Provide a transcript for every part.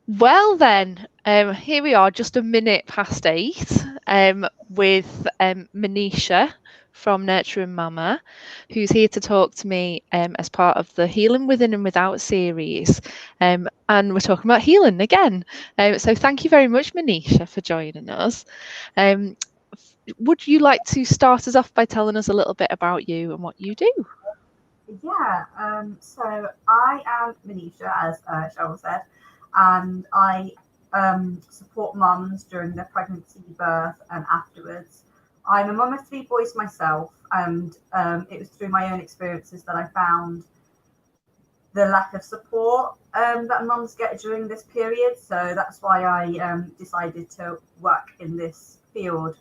Well then, here we are, just a minute past 8, with Manisha from Nurturing Mama, who's here to talk to me as part of the Healing Within and Without series. And we're talking about healing again. So thank you very much, Manisha, for joining us. Would you like to start us off by telling us a little bit about you and what you do? So I am Manisha, as Cheryl said, and I support mums during their pregnancy, birth, and afterwards. I'm a mum of 3 boys myself, and it was through my own experiences that I found the lack of support that mums get during this period. So that's why I decided to work in this field.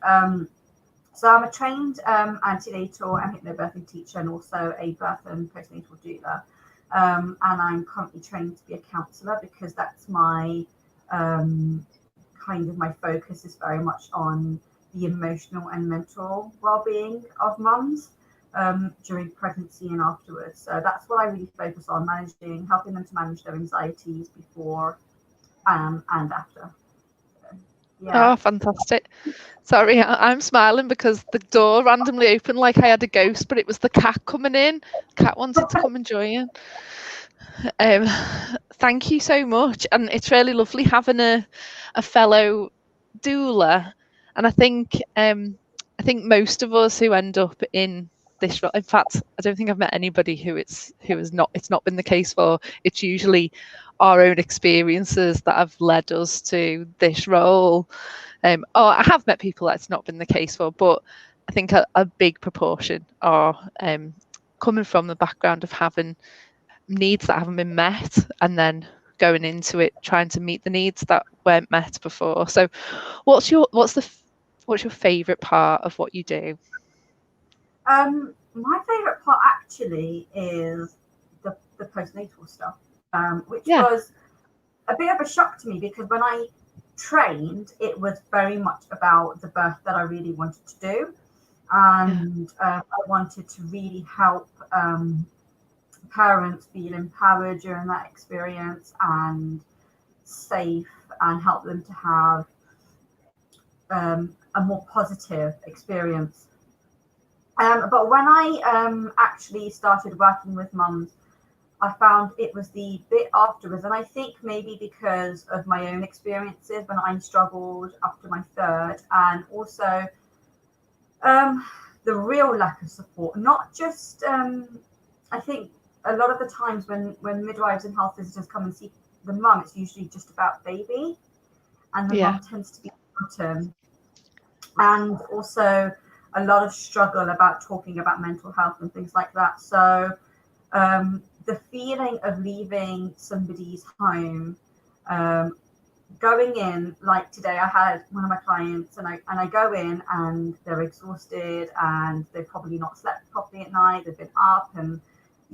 So I'm a trained antenatal and hypnobirthing teacher, and also a birth and postnatal doula. And I'm currently trained to be a counsellor because that's my kind of my focus is very much on the emotional and mental well-being of mums during pregnancy and afterwards. So that's what I really focus on, helping them to manage their anxieties before and after. Yeah. Oh, fantastic. Sorry, I'm smiling because the door randomly opened like I had a ghost, but it was the cat coming in. The cat wanted to come and join. Thank you so much. And it's really lovely having a fellow doula. And I think most of us who end up in this, in fact, I don't think I've met anybody who it's not been the case for. It's usually our own experiences that have led us to this role. I have met people that's not been the case for, but I think a big proportion are coming from the background of having needs that haven't been met, and then going into it trying to meet the needs that weren't met before. So, what's your favourite part of what you do? My favourite part actually is the postnatal stuff, which Yeah. was a bit of a shock to me because when I trained, it was very much about the birth that I really wanted to do. And I wanted to really help parents feel empowered during that experience and safe, and help them to have a more positive experience. But when I actually started working with mums, I found it was the bit afterwards, and I think maybe because of my own experiences when I struggled after my third, and also the real lack of support. Not just, I think a lot of the times when midwives and health visitors come and see the mum, it's usually just about baby, and the mum tends to be bottom. And also a lot of struggle about talking about mental health and things like that. So the feeling of leaving somebody's home, going in, like today I had one of my clients, and I go in and they're exhausted and they've probably not slept properly at night, they've been up, and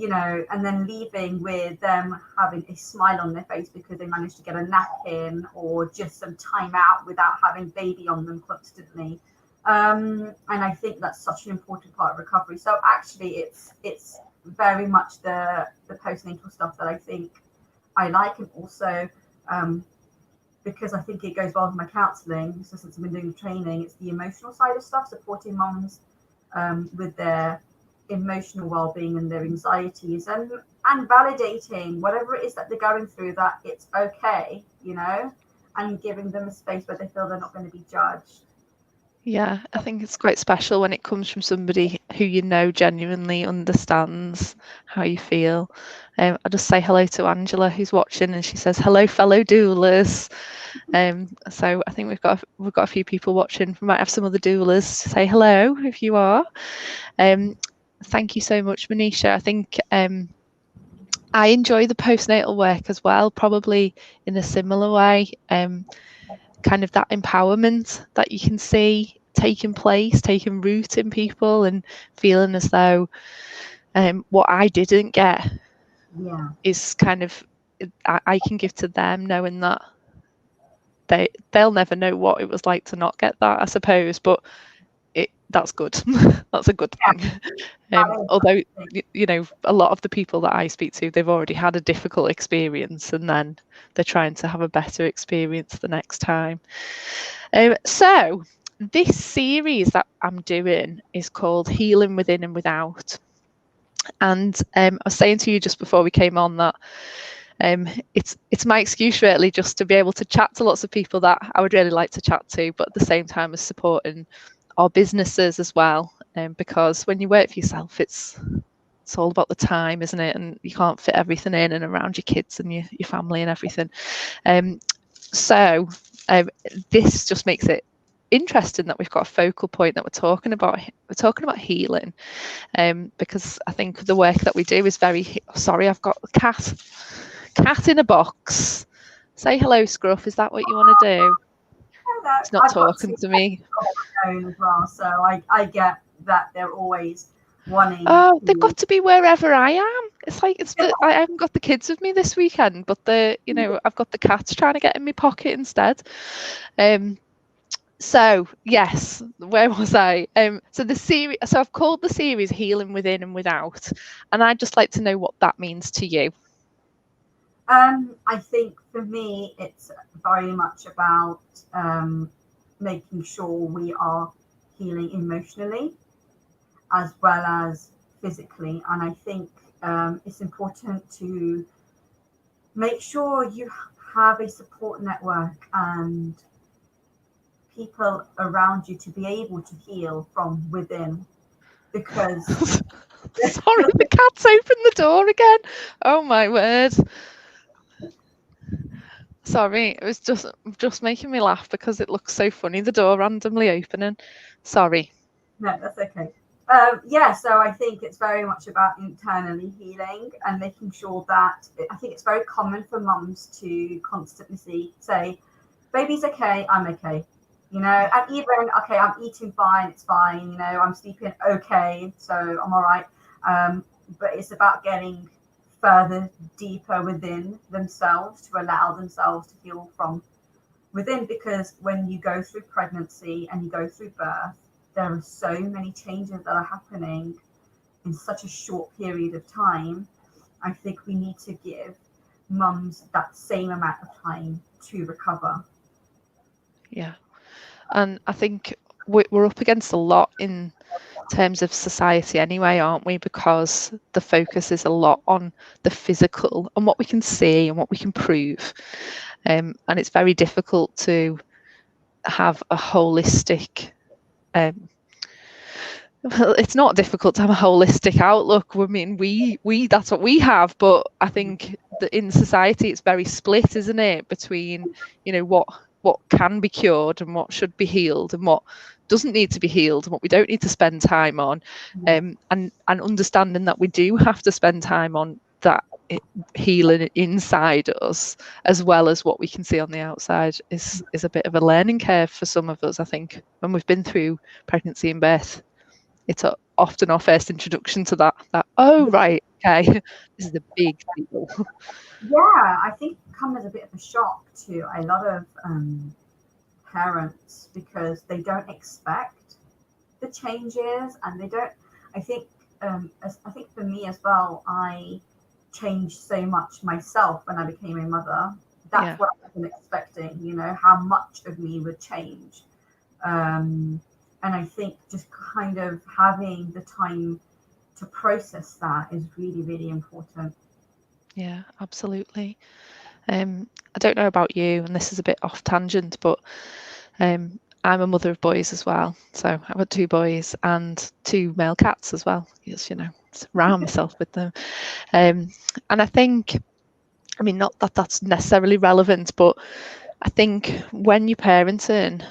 and then leaving with them having a smile on their face because they managed to get a nap in or just some time out without having baby on them constantly. And I think that's such an important part of recovery. So actually it's very much the postnatal stuff that I think I like, and also because I think it goes well with my counselling. So since I've been doing the training, it's the emotional side of stuff, supporting mums with their emotional well-being and their anxieties, and validating whatever it is that they're going through, that it's okay, and giving them a space where they feel they're not going to be judged. Yeah, I think it's quite special when it comes from somebody who genuinely understands how you feel. I'll just say hello to Angela, who's watching, and she says hello, fellow doulas. So I think we've got a few people watching. We might have some other doulas. Say hello if you are. Thank you so much, Manisha. I think I enjoy the postnatal work as well, probably in a similar way. Kind of that empowerment that you can see taking root in people, and feeling as though what I didn't get is kind of I can give to them, knowing that they'll never know what it was like to not get that, I suppose, but that's good. That's a good thing. Although, you know, a lot of the people that I speak to, they've already had a difficult experience and then they're trying to have a better experience the next time. So this series that I'm doing is called Healing Within and Without. And I was saying to you just before we came on that it's my excuse really just to be able to chat to lots of people that I would really like to chat to, but at the same time as supporting our businesses as well. Because when you work for yourself, it's all about the time, isn't it? And you can't fit everything in and around your kids and your family and everything. So this just makes it interesting that we've got a focal point that we're talking about healing, because I think the work that we do is very sorry, I've got a cat in a box. Say hello, Scruff. Is that what you want to do? It's not talking to me. As well, so I get that they're always wanting. Oh, they've got to be wherever I am. It's like I haven't got the kids with me this weekend, but I've got the cats trying to get in my pocket instead. So yes, where was I? So I've called the series Healing Within and Without, and I'd just like to know what that means to you. I think for me, it's very much about making sure we are healing emotionally as well as physically. And I think it's important to make sure you have a support network and people around you to be able to heal from within. Because sorry, the cat's opened the door again. Oh my word. Sorry, it was just making me laugh because it looks so funny, the door randomly opening. Sorry. No, that's okay. So I think it's very much about internally healing and making sure that I think it's very common for mums to constantly say, baby's okay, I'm okay. And even, okay, I'm eating fine, it's fine, I'm sleeping okay, so I'm all right. But it's about getting further deeper within themselves to allow themselves to heal from within, because when you go through pregnancy and you go through birth, there are so many changes that are happening in such a short period of time. I think we need to give mums that same amount of time to recover. Yeah. And I think we're up against a lot in terms of society anyway, aren't we? Because the focus is a lot on the physical and what we can see and what we can prove. And it's very difficult to have a holistic well, it's not difficult to have a holistic outlook. I mean, we that's what we have, but I think that in society it's very split, isn't it, between what can be cured and what should be healed and what doesn't need to be healed and what we don't need to spend time on, and understanding that we do have to spend time on that healing inside us as well as what we can see on the outside is a bit of a learning curve for some of us. I think when we've been through pregnancy and birth, it's often our first introduction to that oh right, okay, this is a big deal. Yeah, I think it comes as a bit of a shock to a lot of parents because they don't expect the changes and they don't. I think for me as well, I changed so much myself when I became a mother. That's what I wasn't expecting, how much of me would change. And I think just kind of having the time to process that is really, really important. Yeah, absolutely. I don't know about you, and this is a bit off tangent, but I'm a mother of boys as well. So I've got 2 boys and 2 male cats as well. Yes, surround myself with them. And I think, I mean, not that that's necessarily relevant, but I think when you're parenting,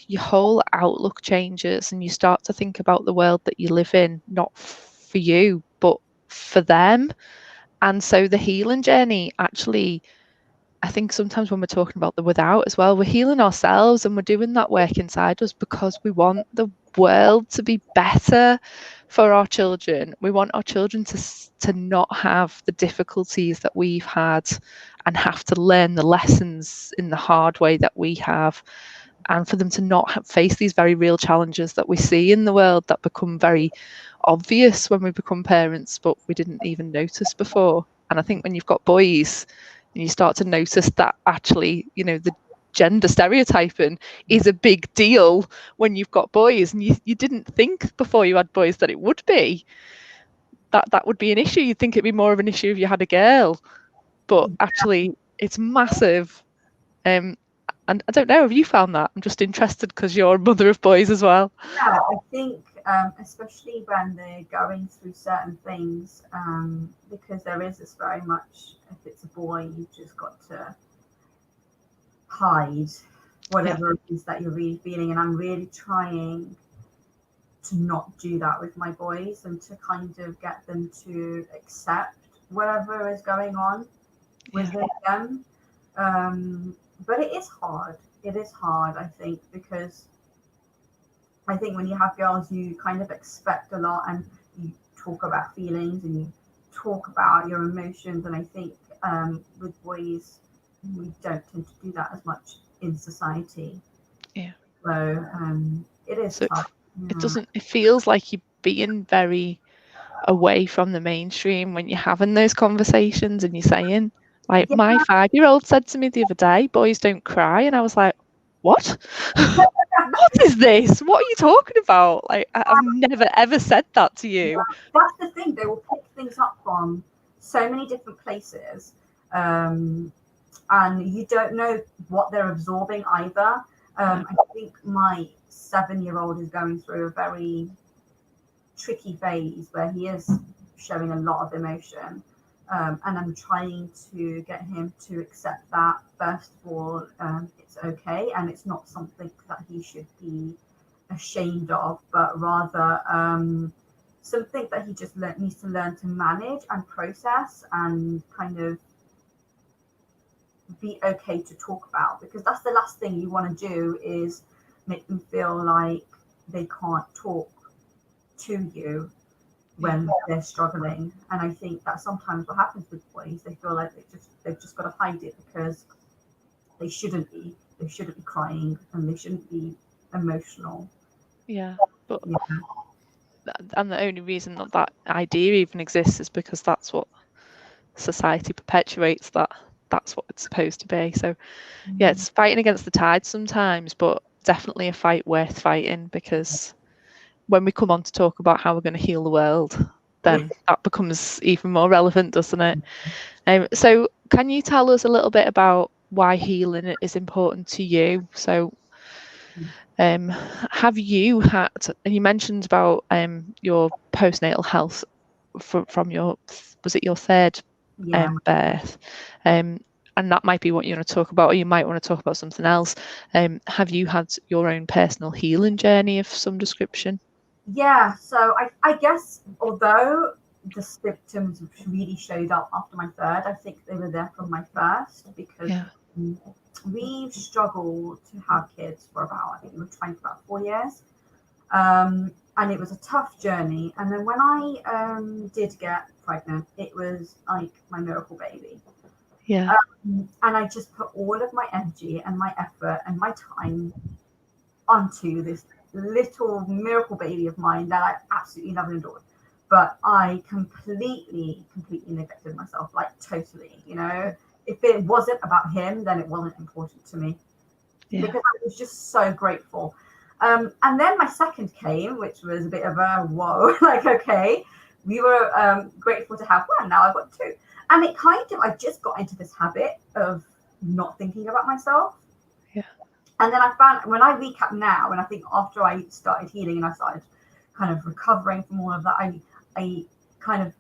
your whole outlook changes and you start to think about the world that you live in, not for you, but for them. And so the healing journey, actually, I think sometimes when we're talking about the without as well, we're healing ourselves and we're doing that work inside us because we want the world to be better for our children. We want our children to not have the difficulties that we've had and have to learn the lessons in the hard way that we have. and for them to not face these very real challenges that we see in the world that become very obvious when we become parents, but we didn't even notice before. And I think when you've got boys and you start to notice that actually, you know, the gender stereotyping is a big deal when you've got boys, and you didn't think before you had boys that it would be, that would be an issue. You'd think it'd be more of an issue if you had a girl, but actually it's massive. And I don't know, have you found that? I'm just interested because you're a mother of boys as well. Yeah, I think especially when they're going through certain things, because there is this very much, if it's a boy, you've just got to hide whatever it is that you're really feeling. And I'm really trying to not do that with my boys, and to kind of get them to accept whatever is going on within them. But it is hard. It is hard, I think, because I think when you have girls, you kind of expect a lot, and you talk about feelings and you talk about your emotions. And I think with boys, we don't tend to do that as much in society. Yeah. So it is tough. It doesn't, it feels like you're being very away from the mainstream when you're having those conversations and you're saying, like, my 5-year-old said to me the other day, boys don't cry. And I was like, what? What is this? What are you talking about? Like, I've never ever said that to you. Yeah, that's the thing. They will pick things up from so many different places, and you don't know what they're absorbing either. I think my 7-year-old is going through a very tricky phase where he is showing a lot of emotion, and I'm trying to get him to accept that, first of all, it's okay, and it's not something that he should be ashamed of, but rather something that he just needs to learn to manage and process, and kind of be okay to talk about, because that's the last thing you want to do, is make them feel like they can't talk to you when they're struggling. And I think that sometimes what happens with boys, they feel like they've just got to hide it, because they shouldn't be crying, and they shouldn't be emotional. But and the only reason that idea even exists is because that's what society perpetuates, that's what it's supposed to be. So yeah, it's fighting against the tide sometimes, but definitely a fight worth fighting, because when we come on to talk about how we're going to heal the world, then that becomes even more relevant, doesn't it? So can you tell us a little bit about why healing is important to you? So have you had, and you mentioned about your postnatal health from your, was it your third birth? And that might be what you want to talk about, or you might want to talk about something else. Have you had your own personal healing journey of some description? Yeah, so I guess, although the symptoms really showed up after my third, I think they were there from my first, because we've struggled to have kids for about, I think we were trying for about 4 years. And it was a tough journey. And then when I did get pregnant, it was like my miracle baby. And I just put all of my energy and my effort and my time onto this little miracle baby of mine that I absolutely love and adored. But I completely neglected myself, like totally, you know. If it wasn't about him, then it wasn't important to me, because I was just so grateful. And then my second came, which was a bit of a whoa, like, okay, we were grateful to have one, now I've got two. And it kind of, I just got into this habit of not thinking about myself. And then I found, when I recap now, and I think after I started healing and I started kind of recovering from all of that, I kind of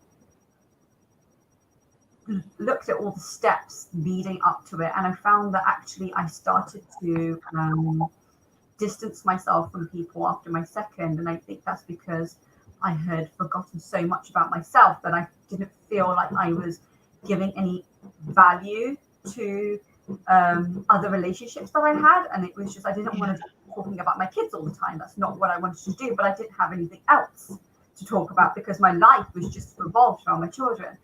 looked at all the steps leading up to it, and I found that actually I started to distance myself from people after my second. And I think that's because I had forgotten so much about myself that I didn't feel like I was giving any value to other relationships that I had. And it was just, I didn't want to be talking about my kids all the time. That's not what I wanted to do, but I didn't have anything else to talk about, because my life was just revolved around my children.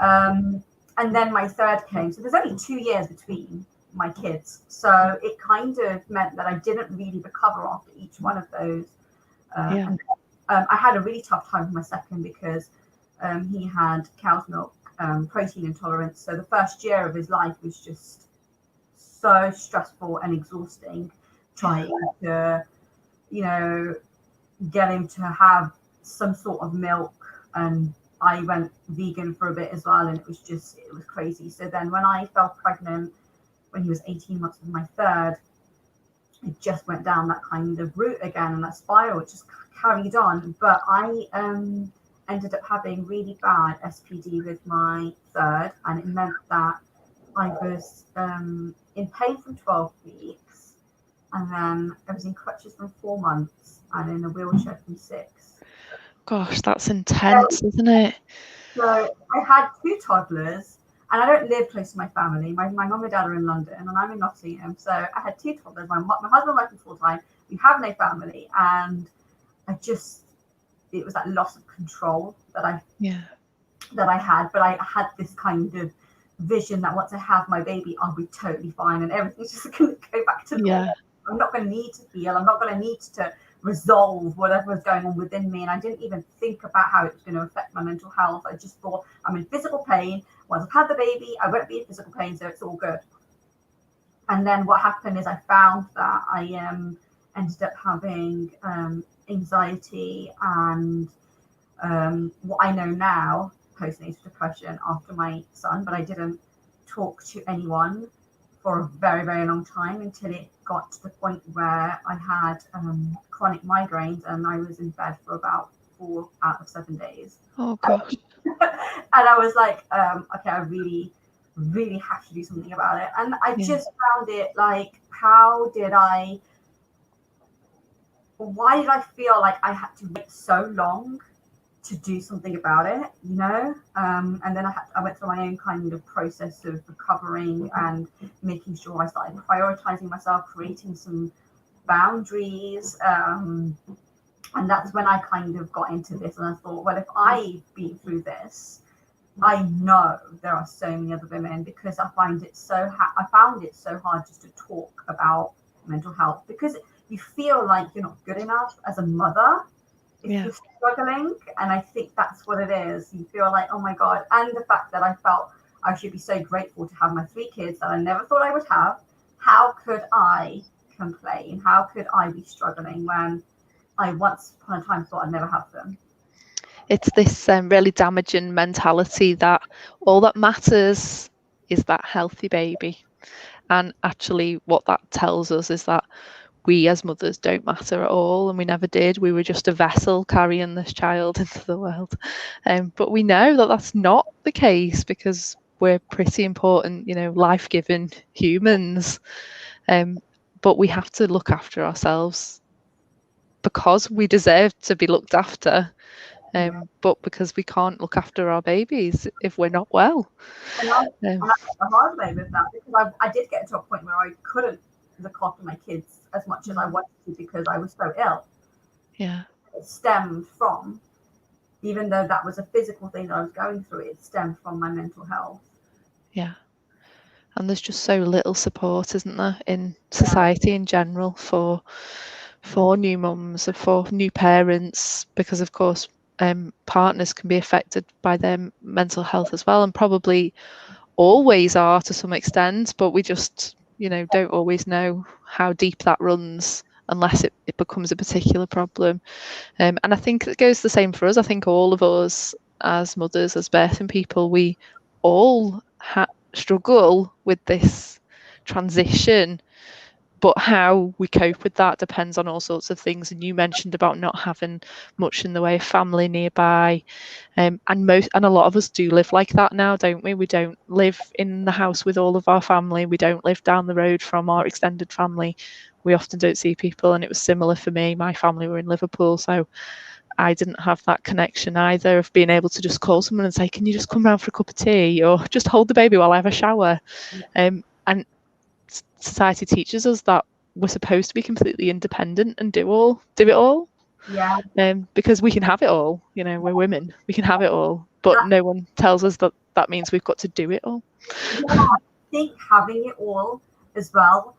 And then my third came, so there's only 2 years between my kids. So it kind of meant that I didn't really recover after each one of those. And I had a really tough time with my second because he had cow's milk protein intolerance. So the first year of his life was just so stressful and exhausting, trying to, get him to have some sort of milk. And I went vegan for a bit as well, and it was crazy. So then when I fell pregnant, when he was 18 months with my third, it just went down that kind of route again, and that spiral, it just carried on. But I ended up having really bad SPD with my third, and it meant that I was in pain for 12 weeks, and then I was in crutches for 4 months, and in a wheelchair from 6. Gosh, that's intense, isn't it? So I had 2 toddlers, and I don't live close to my family. My mum and dad are in London, and I'm in Nottingham. So I had 2 toddlers. My husband working full time. We have no family, and it was that loss of control that I had. But I had this kind of vision that once I have my baby, I'll be totally fine, and everything's just going to go back to normal. I'm not going to need to heal. I'm not going to need to resolve whatever was going on within me. And I didn't even think about how it was going to affect my mental health. I just thought, I'm in physical pain. Once I've had the baby, I won't be in physical pain, so it's all good. And then what happened is I found that I ended up having anxiety and what I know now, postnatal depression after my son, but I didn't talk to anyone for a very, very long time until it got to the point where I had chronic migraines, and I was in bed for about 4 out of 7 days. Oh gosh. And I was like, okay, I really, really have to do something about it. And I just found it like, why did I feel like I had to wait so long to do something about it, and then I went through my own kind of process of recovering and making sure I started prioritizing myself, creating some boundaries, and that's when I kind of got into this, and I thought, well, if I've been through this, I know there are so many other women, because I found it so hard just to talk about mental health, because you feel like you're not good enough as a mother if you're struggling. And I think that's what it is. You feel like, oh my God. And the fact that I felt I should be so grateful to have my 3 kids that I never thought I would have. How could I complain? How could I be struggling when I once upon a time thought I'd never have them? It's this really damaging mentality that all that matters is that healthy baby. And actually what that tells us is that we as mothers don't matter at all, and we never did. We were just a vessel carrying this child into the world. But we know that that's not the case, because we're pretty important, life-giving humans. But we have to look after ourselves because we deserve to be looked after. But because we can't look after our babies if we're not well. And I had the hard way with that, because I did get to a point where I couldn't look after my kids as much as I wanted to, because I was so ill. Yeah. It stemmed from, even though that was a physical thing that I was going through, it stemmed from my mental health. Yeah. And there's just so little support, isn't there, in society in general for new mums and for new parents, because of course partners can be affected by their mental health as well, and probably always are to some extent, but we just don't always know how deep that runs unless it becomes a particular problem. And I think it goes the same for us. I think all of us as mothers, as birthing people, we all struggle with this transition, but how we cope with that depends on all sorts of things. And you mentioned about not having much in the way of family nearby, and a lot of us do live like that now, don't we? We don't live in the house with all of our family. We don't live down the road from our extended family. We often don't see people, and it was similar for me. My family were in Liverpool, so I didn't have that connection either of being able to just call someone and say, can you just come round for a cup of tea, or just hold the baby while I have a shower? And society teaches us that we're supposed to be completely independent and do it all. Because we can have it all, we're women, we can have it all, but no one tells us that means we've got to do it all. I think having it all as well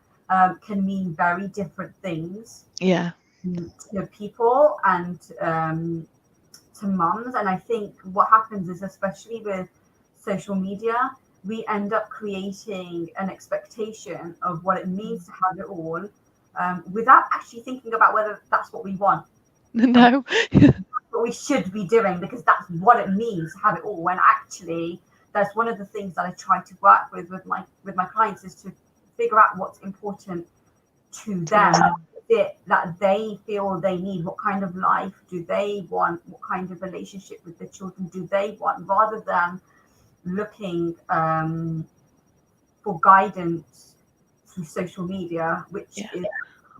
can mean very different things to people and to mums. And I think what happens is, especially with social media, we end up creating an expectation of what it means to have it all without actually thinking about whether that's what we want. No. What we should be doing, because that's what it means to have it all. When actually, that's one of the things that I try to work with my clients, is to figure out what's important to them, that they feel they need. What kind of life do they want? What kind of relationship with the children do they want? Rather than looking for guidance through social media, which is,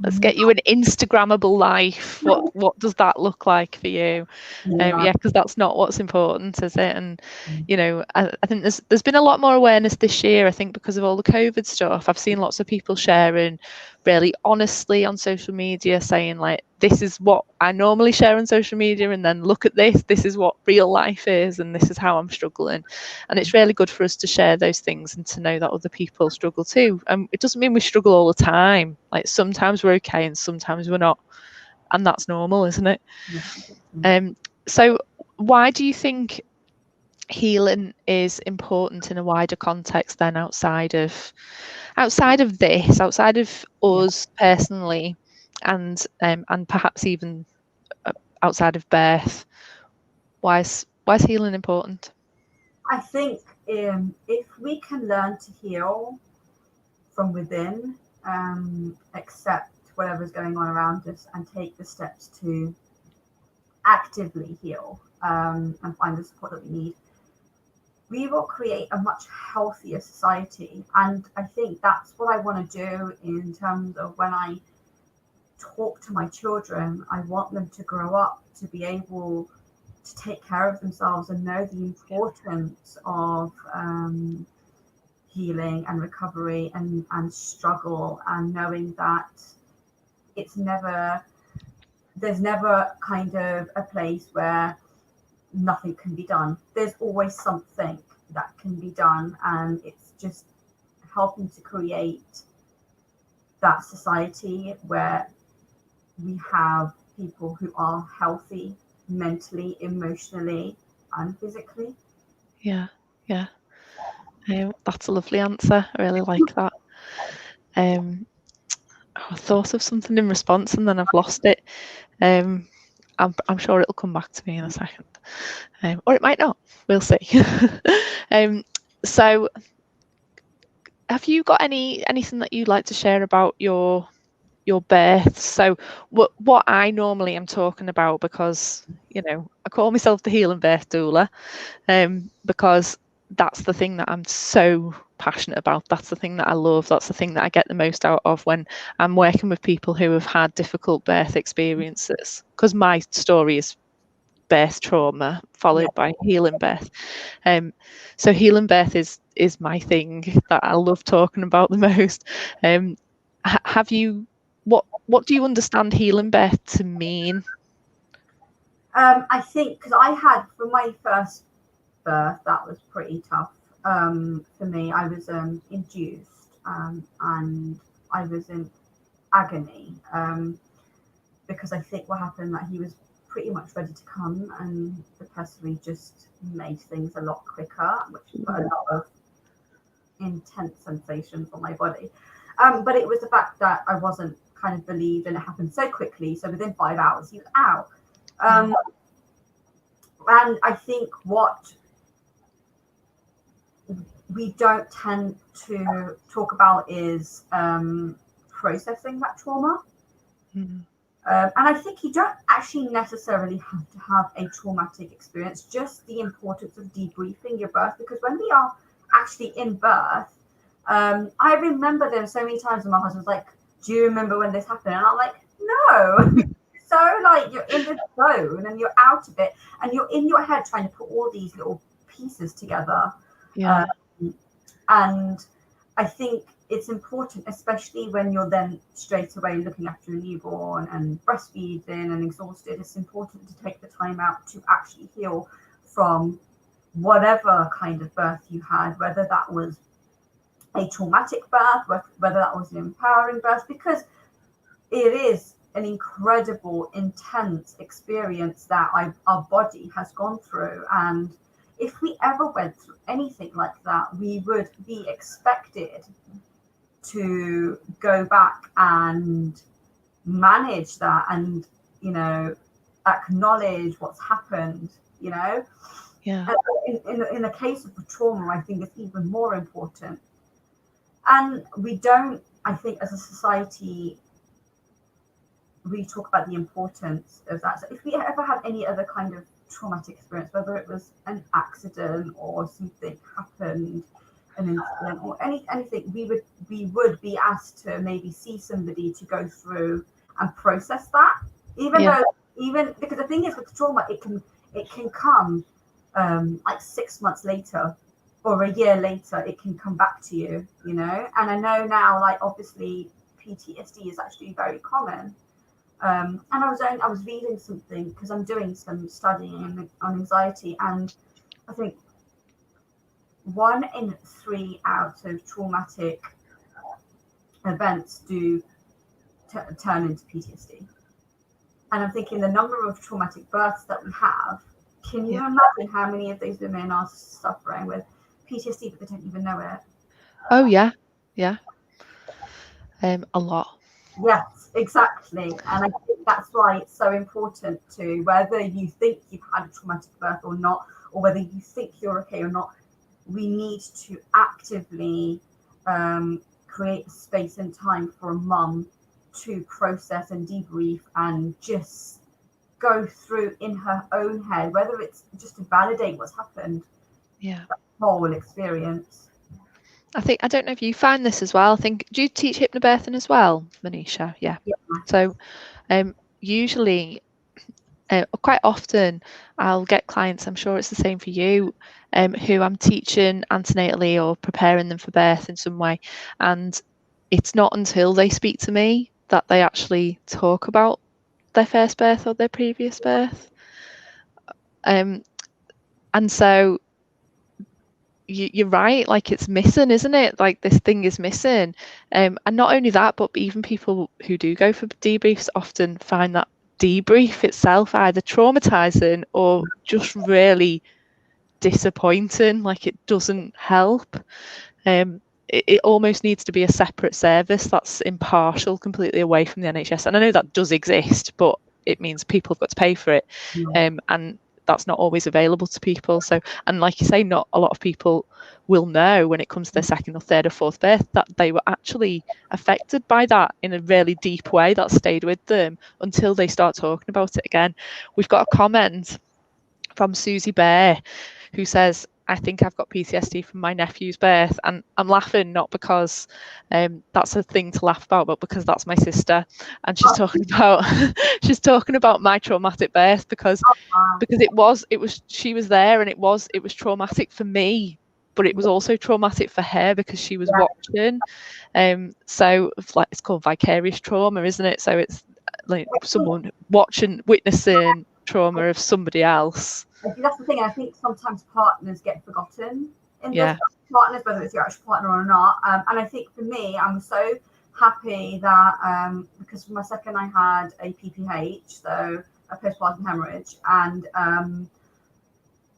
let's get you an Instagrammable life. What does that look like for you? Because that's not what's important, is it? And you know, I think there's been a lot more awareness this year. I think because of all the COVID stuff, I've seen lots of people sharing really honestly on social media, saying like, this is what I normally share on social media, and then look at this is what real life is, and this is how I'm struggling. And it's really good for us to share those things and to know that other people struggle too. And it doesn't mean we struggle all the time. Like, sometimes we're okay and sometimes we're not, and that's normal, isn't it? So why do you think healing is important in a wider context then, outside of this, outside of us personally, and perhaps even outside of birth? Why is healing important? I think if we can learn to heal from within, accept whatever's going on around us, and take the steps to actively heal and find the support that we need, we will create a much healthier society. And I think that's what I want to do in terms of when I talk to my children. I want them to grow up to be able to take care of themselves and know the importance of healing and recovery and struggle, and knowing that there's never kind of a place where nothing can be done. There's always something that can be done, and it's just helping to create that society where we have people who are healthy mentally, emotionally, and physically. That's a lovely answer. I really like that. I thought of something in response and then I've lost it. I'm sure it'll come back to me in a second, or it might not. We'll see. So, have you got anything that you'd like to share about your birth? So, what I normally am talking about, because I call myself the healing birth doula, because that's the thing that I'm so passionate about. That's the thing that I love. That's the thing that I get the most out of when I'm working with people who have had difficult birth experiences, because my story is birth trauma followed by healing birth. So healing birth is my thing that I love talking about the most. Have you, what do you understand healing birth to mean? I think because I had, for my first birth, that was pretty tough for me. I was induced and I was in agony because I think what happened, that he was pretty much ready to come, and the pessary just made things a lot quicker, which put a lot of intense sensations on my body. But it was the fact that I wasn't kind of believed, and it happened so quickly. So within 5 hours, he was out. And I think what we don't tend to talk about is processing that trauma. And I think you don't actually necessarily have to have a traumatic experience, just the importance of debriefing your birth. Because when we are actually in birth, I remember there were so many times when my husband was like, do you remember when this happened? And I'm like, no. So like, you're in the zone and you're out of it, and you're in your head trying to put all these little pieces together. And I think it's important, especially when you're then straight away looking after a newborn and breastfeeding and exhausted, it's important to take the time out to actually heal from whatever kind of birth you had, whether that was a traumatic birth, whether that was an empowering birth, because it is an incredible, intense experience that our body has gone through. And if we ever went through anything like that, we would be expected to go back and manage that and, acknowledge what's happened, Yeah. In the case of the trauma, I think it's even more important. And we don't, I think, as a society, we talk about the importance of that. So if we ever had any other kind of traumatic experience, whether it was an accident or something happened, an incident or anything, we would be asked to maybe see somebody to go through and process that. Even because the thing is with trauma, it can come like 6 months later or a year later, it can come back to you, And I know now, like, obviously PTSD is actually very common. And I was reading something because I'm doing some studying on anxiety, and I think 1 in 3 out of traumatic events do turn into PTSD. And I'm thinking the number of traumatic births that we have, can you imagine how many of these women are suffering with PTSD but they don't even know it? Oh yeah. A lot. Yes, exactly. And I think that's why it's so important to, whether you think you've had a traumatic birth or not, or whether you think you're okay or not, we need to actively create space and time for a mum to process and debrief and just go through in her own head, whether it's just to validate what's happened. Yeah. The whole experience. I don't know if you find this as well. Do you teach hypnobirthing as well, Manisha? Yeah. So usually, quite often, I'll get clients, I'm sure it's the same for you, who I'm teaching antenatally or preparing them for birth in some way. And it's not until they speak to me that they actually talk about their first birth or their previous birth. And so you're right, like, it's missing, isn't it? Like, this thing is missing. And not only that, but even people who do go for debriefs often find that debrief itself either traumatizing or just really disappointing. Like, it doesn't help. It almost needs to be a separate service that's impartial, completely away from the NHS. And I know that does exist, but it means people have got to pay for it. And that's not always available to people. So, and like you say, not a lot of people will know when it comes to their second or third or fourth birth that they were actually affected by that in a really deep way that stayed with them until they start talking about it again. We've got a comment from Susie Bear who says, I think I've got PTSD from my nephew's birth. And I'm laughing not because that's a thing to laugh about, but because that's my sister, and she's talking about my traumatic birth because she was there, and it was traumatic for me, but it was also traumatic for her because she was watching. So like, it's called vicarious trauma, isn't it? So it's like someone witnessing trauma of somebody else. That's the thing. I think sometimes partners get forgotten in this. Partners, whether it's your actual partner or not. And I think for me, I'm so happy that because for my second, I had a PPH, so a postpartum hemorrhage, and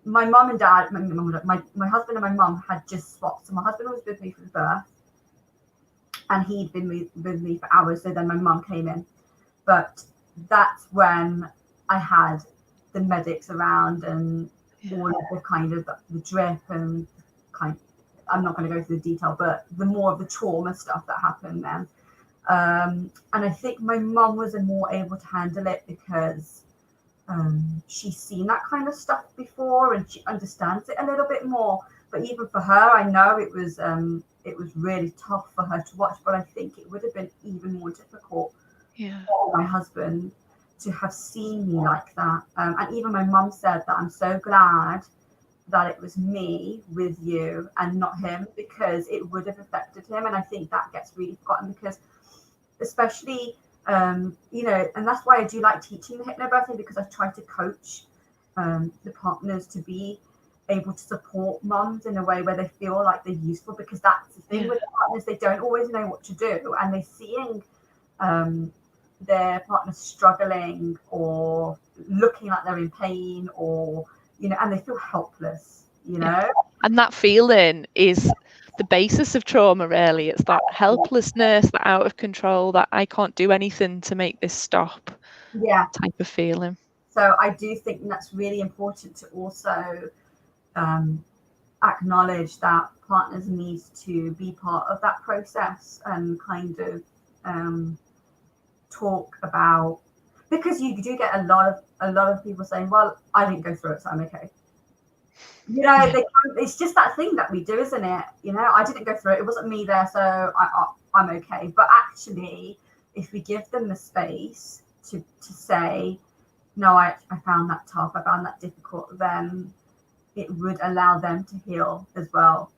my mum and dad, my husband and my mum had just swapped. So my husband was with me for the birth, and he'd been with me for hours. So then my mum came in, but that's when I had the medics around and all of the kind of the drip and I'm not going to go through the detail, but the more of the trauma stuff that happened then. And I think my mum was more able to handle it because she's seen that kind of stuff before and she understands it a little bit more. But even for her, I know it was really tough for her to watch, but I think it would have been even more difficult for my husband to have seen me like that. And even my mum said that I'm so glad that it was me with you and not him, because it would have affected him. And I think that gets really forgotten because especially, and that's why I do like teaching the hypnobirthing, because I try to coach the partners to be able to support mums in a way where they feel like they're useful, because that's the thing with partners, they don't always know what to do, and they're seeing their partner struggling or looking like they're in pain, or and they feel helpless, and that feeling is the basis of trauma, really. It's that helplessness, that out of control, that I can't do anything to make this stop type of feeling. So I do think that's really important to also acknowledge that partners need to be part of that process and kind of talk about, because you do get a lot of people saying, well, I didn't go through it, so I'm okay. It's just that thing that we do, isn't it? I didn't go through it, it wasn't me there, so I'm okay. But actually, if we give them the space to say, no, I found that tough, I found that difficult, then it would allow them to heal as well.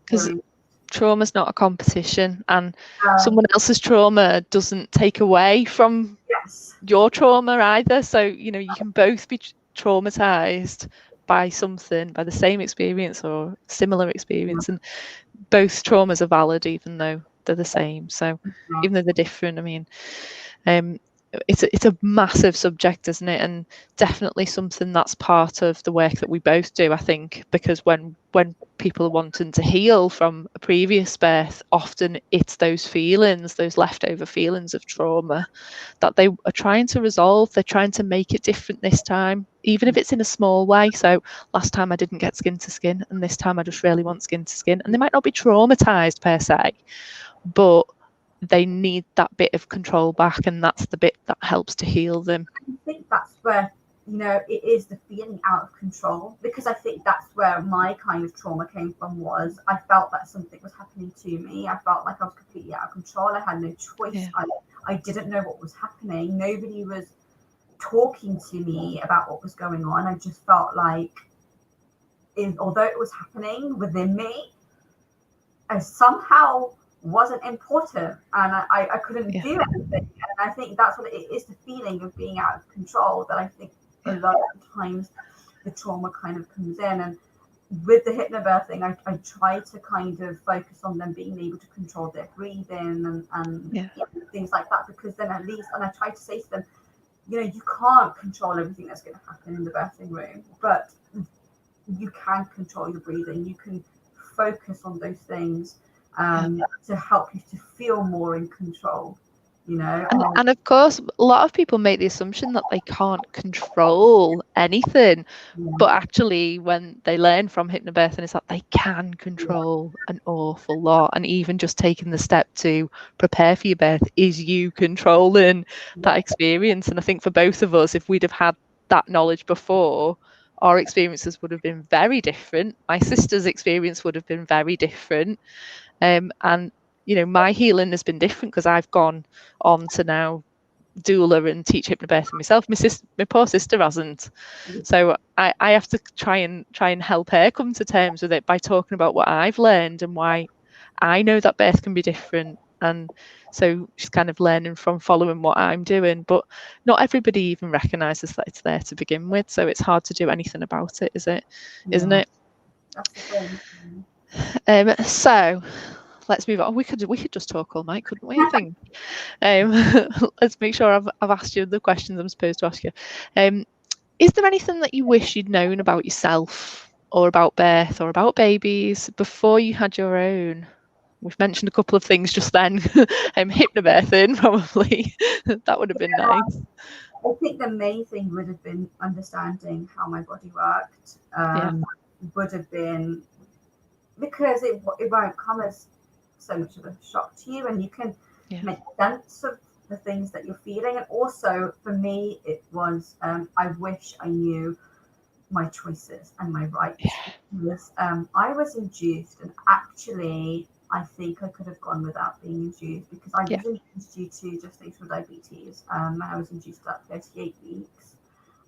Because trauma's not a competition, and someone else's trauma doesn't take away from your trauma either. So you can both be traumatized by something, by the same experience or similar experience, and both traumas are valid even though they're the same. So even though they're different, I mean, it's a massive subject, isn't it? And definitely something that's part of the work that we both do, I think, because when people are wanting to heal from a previous birth, often it's those feelings, those leftover feelings of trauma that they are trying to resolve. They're trying to make it different this time, even if it's in a small way. So last time I didn't get skin to skin, and this time I just really want skin to skin. And they might not be traumatized per se, but they need that bit of control back, and that's the bit that helps to heal them. I think that's where it is the feeling out of control, because I think that's where my kind of trauma came from. Was I felt that something was happening to me. I felt like I was completely out of control. I had no choice. I didn't know what was happening. Nobody was talking to me about what was going on. I just felt like, although it was happening within me, I somehow wasn't important, and I couldn't do anything. And I think that's what it is, the feeling of being out of control, that I think a lot of times the trauma kind of comes in. And with the hypnobirthing, I try to kind of focus on them being able to control their breathing and things like that, because then at least, and I try to say to them, you can't control everything that's going to happen in the birthing room, but you can control your breathing. You can focus on those things to help you to feel more in control, And of course, a lot of people make the assumption that they can't control anything, but actually when they learn from hypnobirthing, it's that they can control an awful lot. And even just taking the step to prepare for your birth is you controlling that experience. And I think for both of us, if we'd have had that knowledge before, our experiences would have been very different. My sister's experience would have been very different. And my healing has been different because I've gone on to now doula and teach hypnobirthing myself. My poor sister hasn't, so I have to try and help her come to terms with it by talking about what I've learned and why I know that birth can be different. And so she's kind of learning from following what I'm doing, but not everybody even recognizes that it's there to begin with, so it's hard to do anything about it, isn't it? That's the thing. So let's move on. We could just talk all night, couldn't we? I think. Let's make sure I've asked you the questions I'm supposed to ask you. Is there anything that you wish you'd known about yourself, or about birth, or about babies before you had your own? We've mentioned a couple of things just then. Hypnobirthing, probably. That would have been nice. I think the main thing would have been understanding how my body worked. Would have been, because it won't come as so much of a shock to you, and you can make sense of the things that you're feeling. And also for me, it was I wish I knew my choices and my rights. Because I was induced, and actually I think I could have gone without being induced, because I was induced due to gestational diabetes. I was induced at 38 weeks.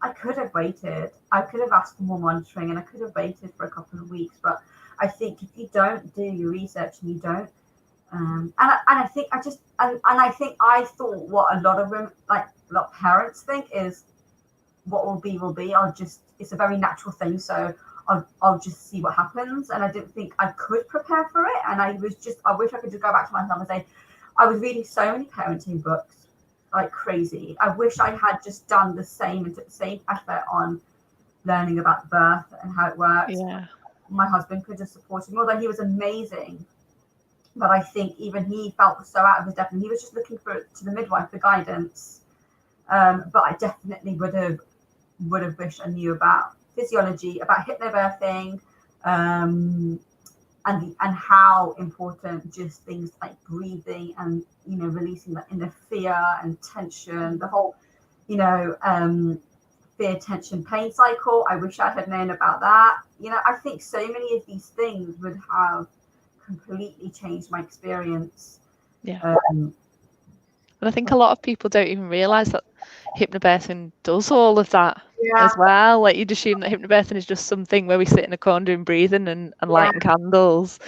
I could have waited. I could have asked for more monitoring, and I could have waited for a couple of weeks. But I think if you don't do your research and you don't, and I think I thought what a lot of women, like a lot of parents think, is what will be will be. It's a very natural thing, so I'll just see what happens. And I didn't think I could prepare for it, and I wish I could just go back to myself and say, I was reading so many parenting books like crazy. I wish I had just done the same and took the same effort on learning about birth and how it works. Yeah. My husband could just support me, although he was amazing. But I think even he felt so out of his depth, and he was just looking to the midwife for guidance. But I definitely would have wished I knew about physiology, about hypnobirthing, and how important just things like breathing and releasing that inner fear and tension, the whole fear, tension, pain cycle. I wish I had known about that. I think so many of these things would have completely changed my experience. Yeah. And I think a lot of people don't even realize that hypnobirthing does all of that as well. Like, you'd assume that hypnobirthing is just something where we sit in a corner doing breathing and lighting candles.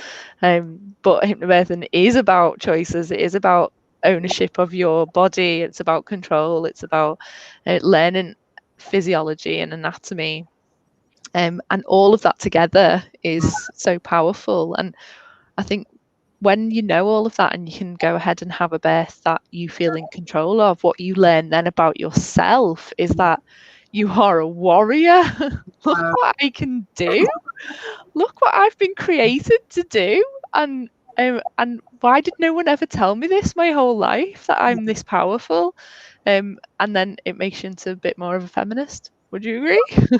But hypnobirthing is about choices. It is about ownership of your body. It's about control. It's about learning physiology and anatomy. And all of that together is so powerful. And I think when you know all of that and you can go ahead and have a birth that you feel in control of, what you learn then about yourself is that you are a warrior. Look what I can do. Look what I've been created to do. And why did no one ever tell me this my whole life, that I'm this powerful? And then it makes you into a bit more of a feminist. Would you agree?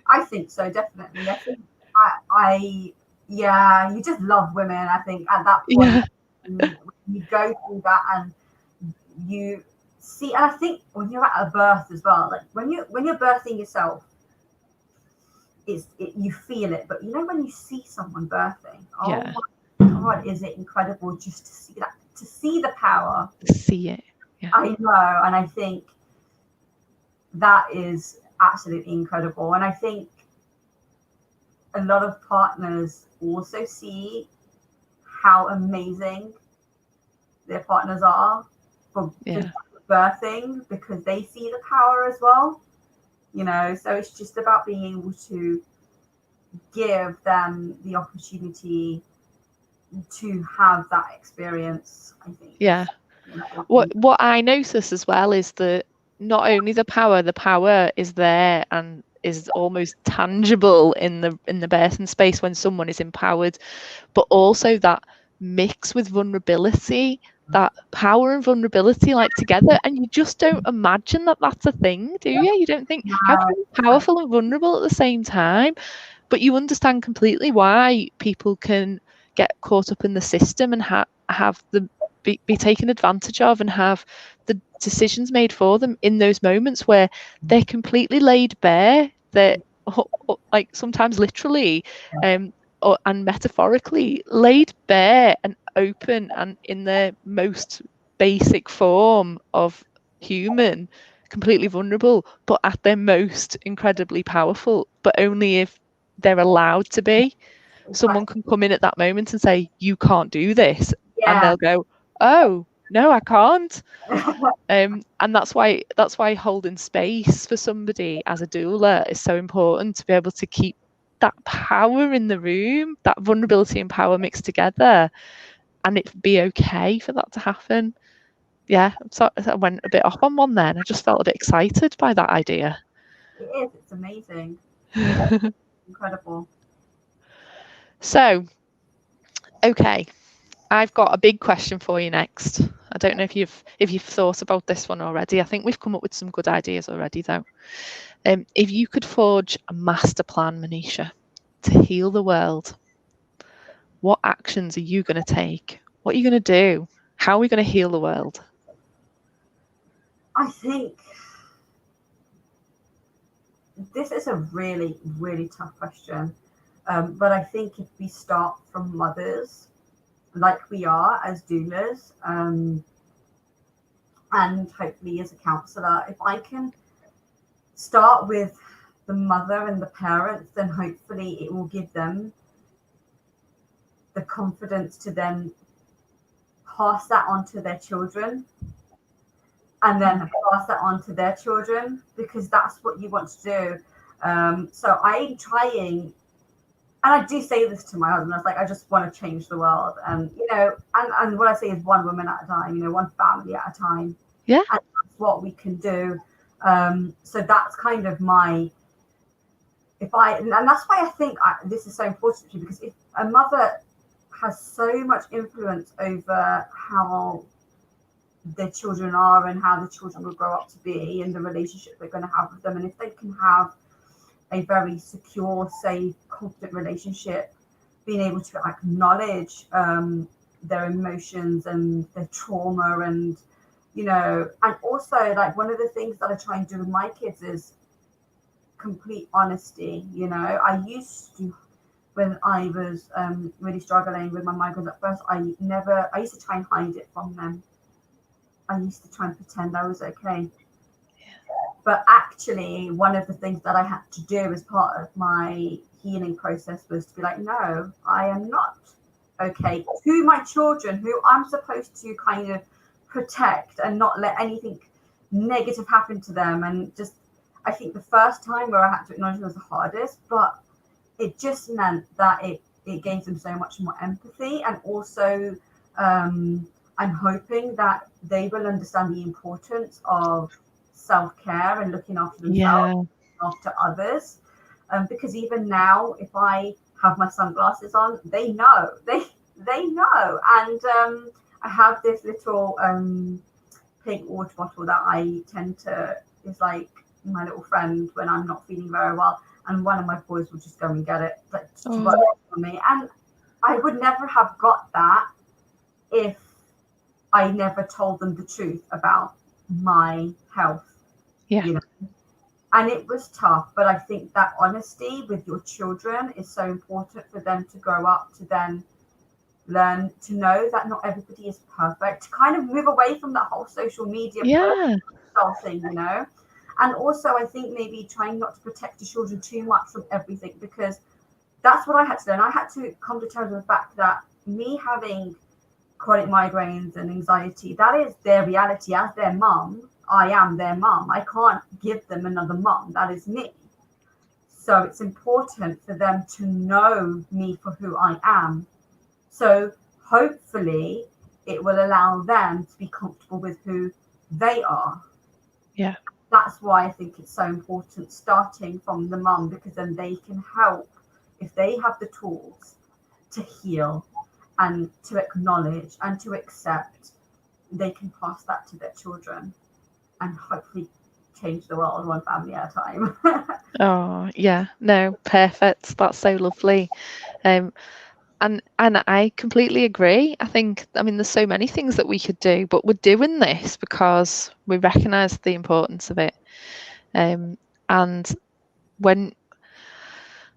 I think so, definitely. I think you just love women. I think at that point, when you go through that and you see, and I think when you're at a birth as well, like when you're birthing yourself, you feel it. But when you see someone birthing, oh my God, is it incredible just to see that, to see the power, to see it. Yeah. I know, and I think that is absolutely incredible. And I think a lot of partners also see how amazing their partners are for birthing, because they see the power as well. So it's just about being able to give them the opportunity to have that experience, I think. Yeah. What I notice as well is that not only the power is there and is almost tangible in the birthing space when someone is empowered, but also that mix with vulnerability, that power and vulnerability like together, and you just don't imagine that that's a thing, do you? You don't think, how can you be powerful and vulnerable at the same time? But you understand completely why people can get caught up in the system and have the be taken advantage of and have the decisions made for them in those moments where they're completely laid bare. They're like sometimes literally and metaphorically laid bare and open and in their most basic form of human, completely vulnerable, but at their most incredibly powerful, but only if they're allowed to be. Someone can come in at that moment and say, you can't do this, and they'll go, oh no, I can't. And that's why holding space for somebody as a doula is so important, to be able to keep that power in the room, that vulnerability and power mixed together, and it be okay for that to happen. Yeah, so I went a bit off on one then. I just felt a bit excited by that idea. It is. It's amazing. Incredible. So, okay, I've got a big question for you next. I don't know if you've thought about this one already. I think we've come up with some good ideas already, though. If you could forge a master plan, Manisha, to heal the world, what actions are you going to take? What are you going to do? How are we going to heal the world? I think this is a really, really tough question. But I think if we start from mothers, like we are as doulas, and hopefully as a counsellor, if I can start with the mother and the parents, then hopefully it will give them the confidence to then pass that on to their children. and then pass that on to their children, because that's what you want to do. So I'm trying, and I do say this to my husband. I was like, I just want to change the world, and and what I say is one woman at a time, one family at a time. Yeah. And that's what we can do. So that's kind of my, and that's why I think this is so important to you, because if a mother has so much influence over how their children are and how the children will grow up to be and the relationship they're going to have with them, and if they can have a very secure, safe, confident relationship, being able to acknowledge their emotions and their trauma, and and also, like, one of the things that I try and do with my kids is complete honesty. I used to, when I was really struggling with my migraines at first, I used to try and hide it from them. I used to try and pretend I was okay. But actually, one of the things that I had to do as part of my healing process was to be like, no, I am not okay, to my children, who I'm supposed to kind of protect and not let anything negative happen to them. And just, I think the first time where I had to acknowledge it was the hardest, but it just meant that it gave them so much more empathy. And also, I'm hoping that they will understand the importance of self-care and looking after themselves, after others. Because even now, if I have my sunglasses on, they know. They know. And I have this little pink water bottle that I tend to, is like my little friend when I'm not feeling very well. And one of my boys will just go and get it, like, to work for me. And I would never have got that if I never told them the truth about my health. Yeah. And it was tough, but I think that honesty with your children is so important for them to grow up to then learn to know that not everybody is perfect, to kind of move away from that whole social media thing, And also, I think maybe trying not to protect the children too much from everything, because that's what I had to learn. I had to come to terms with the fact that me having chronic migraines and anxiety, that is their reality. As their mum, I am their mum. I can't give them another mum. That is me. So it's important for them to know me for who I am. So hopefully it will allow them to be comfortable with who they are. Yeah. That's why I think it's so important, starting from the mum, because then they can help, if they have the tools to heal and to acknowledge and to accept, they can pass that to their children and hopefully change the world one family at a time. Oh, yeah. No, perfect. That's so lovely. And I completely agree. I think, there's so many things that we could do, but we're doing this because we recognise the importance of it. And when,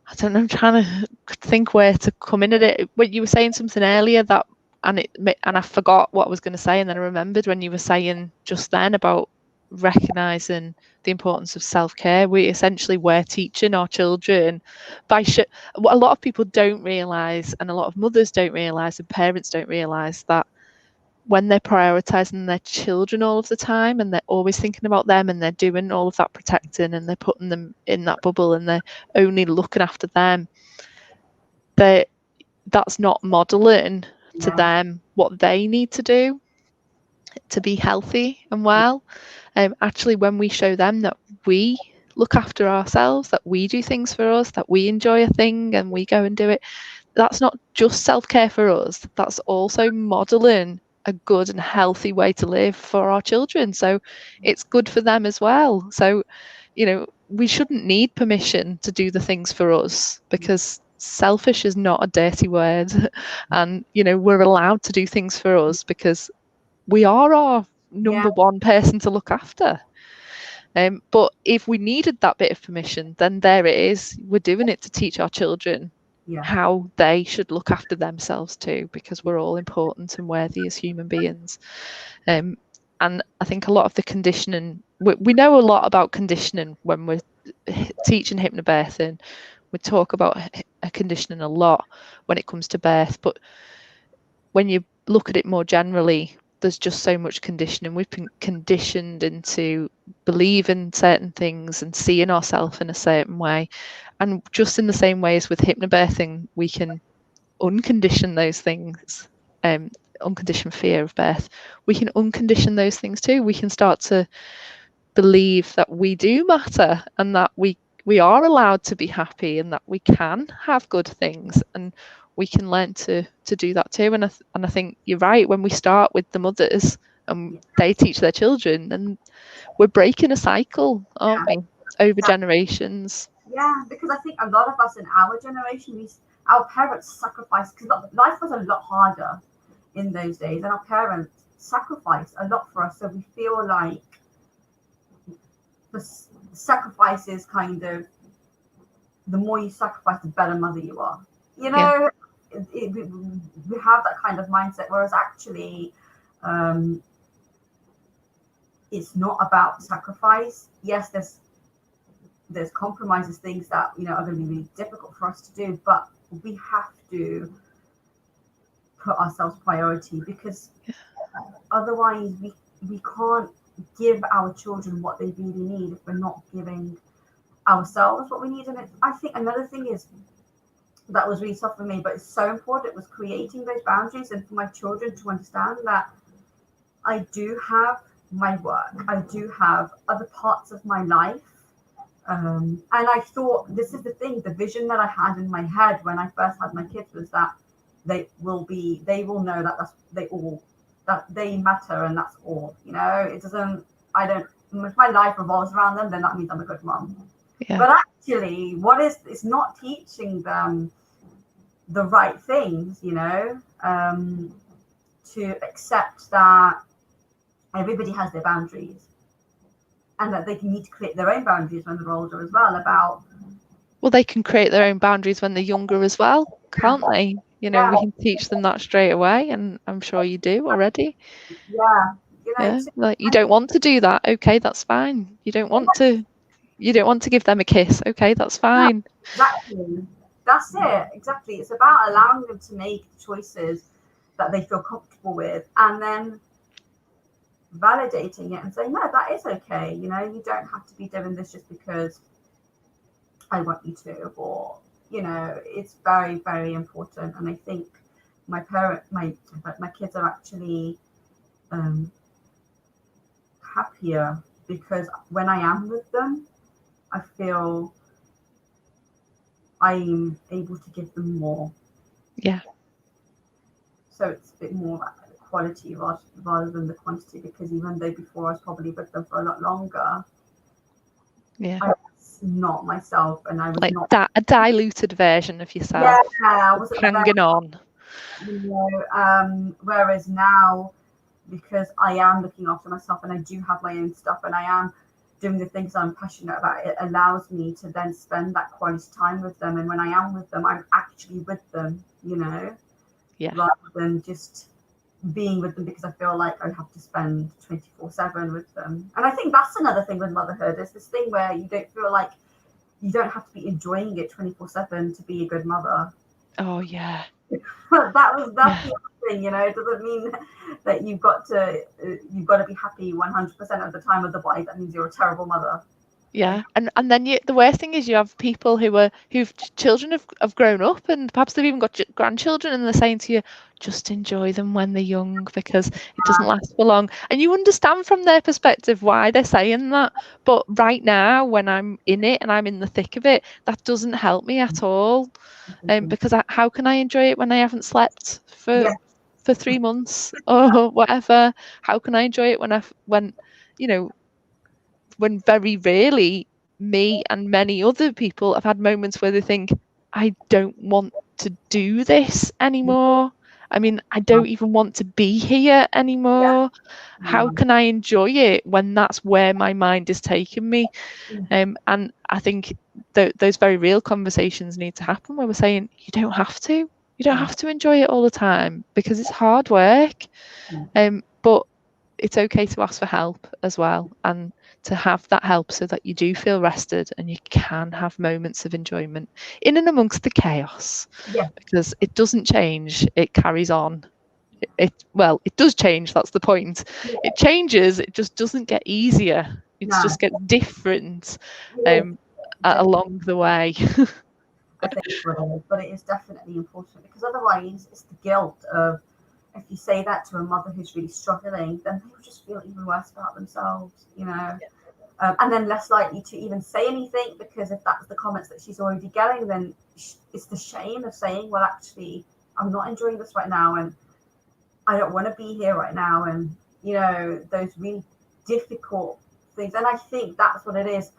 I don't know, I'm trying to think where to come in at it. But you were saying something earlier and I forgot what I was going to say, and then I remembered when you were saying just then about recognizing the importance of self-care. We're teaching our children what a lot of people don't realize, and a lot of mothers don't realize, and parents don't realize, that when they're prioritizing their children all of the time, and they're always thinking about them, and they're doing all of that protecting, and they're putting them in that bubble, and they're only looking after them, that's not modeling to them what they need to do to be healthy and well. Actually, when we show them that we look after ourselves, that we do things for us, that we enjoy a thing and we go and do it, that's not just self-care for us, that's also modeling a good and healthy way to live for our children. So it's good for them as well. So, we shouldn't need permission to do the things for us, because selfish is not a dirty word. And, we're allowed to do things for us because we are our number one person to look after. But if we needed that bit of permission, then there it is. We're doing it to teach our children how they should look after themselves too, because we're all important and worthy as human beings. And I think a lot of the conditioning, we know a lot about conditioning when we're teaching hypnobirthing. We talk about conditioning a lot when it comes to birth, but when you look at it more generally, there's just so much conditioning. We've been conditioned into believing certain things and seeing ourselves in a certain way. And just in the same way as with hypnobirthing, we can uncondition those things, unconditioned fear of birth. We can uncondition those things too. We can start to believe that we do matter, and that we are allowed to be happy, and that we can have good things, and we can learn to do that too. And I think you're right. When we start with the mothers and they teach their children, and we're breaking a cycle, aren't we, over generations? Yeah, because I think a lot of us in our generation, our parents sacrificed, because life was a lot harder in those days, and our parents sacrificed a lot for us. So we feel like the sacrifice is kind of, the more you sacrifice, the better mother you are. You know, we have that kind of mindset, whereas actually, it's not about sacrifice. Yes, there's compromises, things that are going to be really difficult for us to do, but we have to put ourselves priority, because otherwise we can't give our children what they really need if we're not giving ourselves what we need. And I think another thing is that was really tough for me, but it's so important, it was creating those boundaries, and for my children to understand that I do have my work, I do have other parts of my life. And I thought, this is the thing, the vision that I had in my head when I first had my kids was that they will know that they matter, and that's all. It doesn't, if my life revolves around them, then that means I'm a good mom. Yeah. But actually, it's not teaching them the right things, to accept that everybody has their boundaries, and that they need to create their own boundaries when they're older as well. Well, they can create their own boundaries when they're younger as well, can't they? We can teach them that straight away, and I'm sure you do already. Yeah. Like, you don't want to do that, okay, that's fine. You don't want to give them a kiss, okay, that's fine. Exactly. That's it. Exactly. It's about allowing them to make choices that they feel comfortable with, and then validating it and saying, no, that is okay. You don't have to be doing this just because I want you to, or it's very, very important. And I think my kids are actually happier, because when I am with them, I feel I'm able to give them more. Yeah. So it's a bit more about quality rather than the quantity, because even though before I was probably with them for a lot longer, I was not myself, and I was like not a diluted version of yourself. Yeah, I wasn't hanging on. Whereas now, because I am looking after myself and I do have my own stuff and I am doing the things I'm passionate about, it allows me to then spend that quality time with them. And when I am with them, I'm actually with them, rather than just being with them because I feel like I have to spend 24/7 with them. And I think that's another thing with motherhood, is this thing where you don't feel like you don't have to be enjoying it 24/7 to be a good mother. Oh yeah. that's the other thing, it doesn't mean that you've got to be happy 100% of the time, otherwise that means you're a terrible mother. Yeah, and then the worst thing is you have people whose children have grown up, and perhaps they've even got grandchildren, and they're saying to you, just enjoy them when they're young, because it doesn't last for long. And you understand from their perspective why they're saying that, but right now, when I'm in it and I'm in the thick of it, that doesn't help me at all. Because how can I enjoy it when I haven't slept for 3 months or whatever? How can I enjoy it when very rarely me and many other people have had moments where they think, I don't want to do this anymore. I mean, I don't even want to be here anymore. How can I enjoy it when that's where my mind is taking me? And I think those very real conversations need to happen, where we're saying, you don't have to. You don't have to enjoy it all the time, because it's hard work. But it's okay to ask for help as well, and to have that help so that you do feel rested and you can have moments of enjoyment in and amongst the chaos. Yeah. Because it doesn't change, it carries on. it does change. That's the point. Yeah. It changes. It just doesn't get easier. It No. just gets different Yeah. along the way. I think it's what it is, but it is definitely important because otherwise it's the guilt of if you say that to a mother who's really struggling, then they will just feel even worse about themselves, you know, and then less likely to even say anything because if that's the comments that she's already getting, then it's the shame of saying, well, actually, I'm not enjoying this right now and I don't want to be here right now. And, you know, those really difficult things. And I think that's what it is.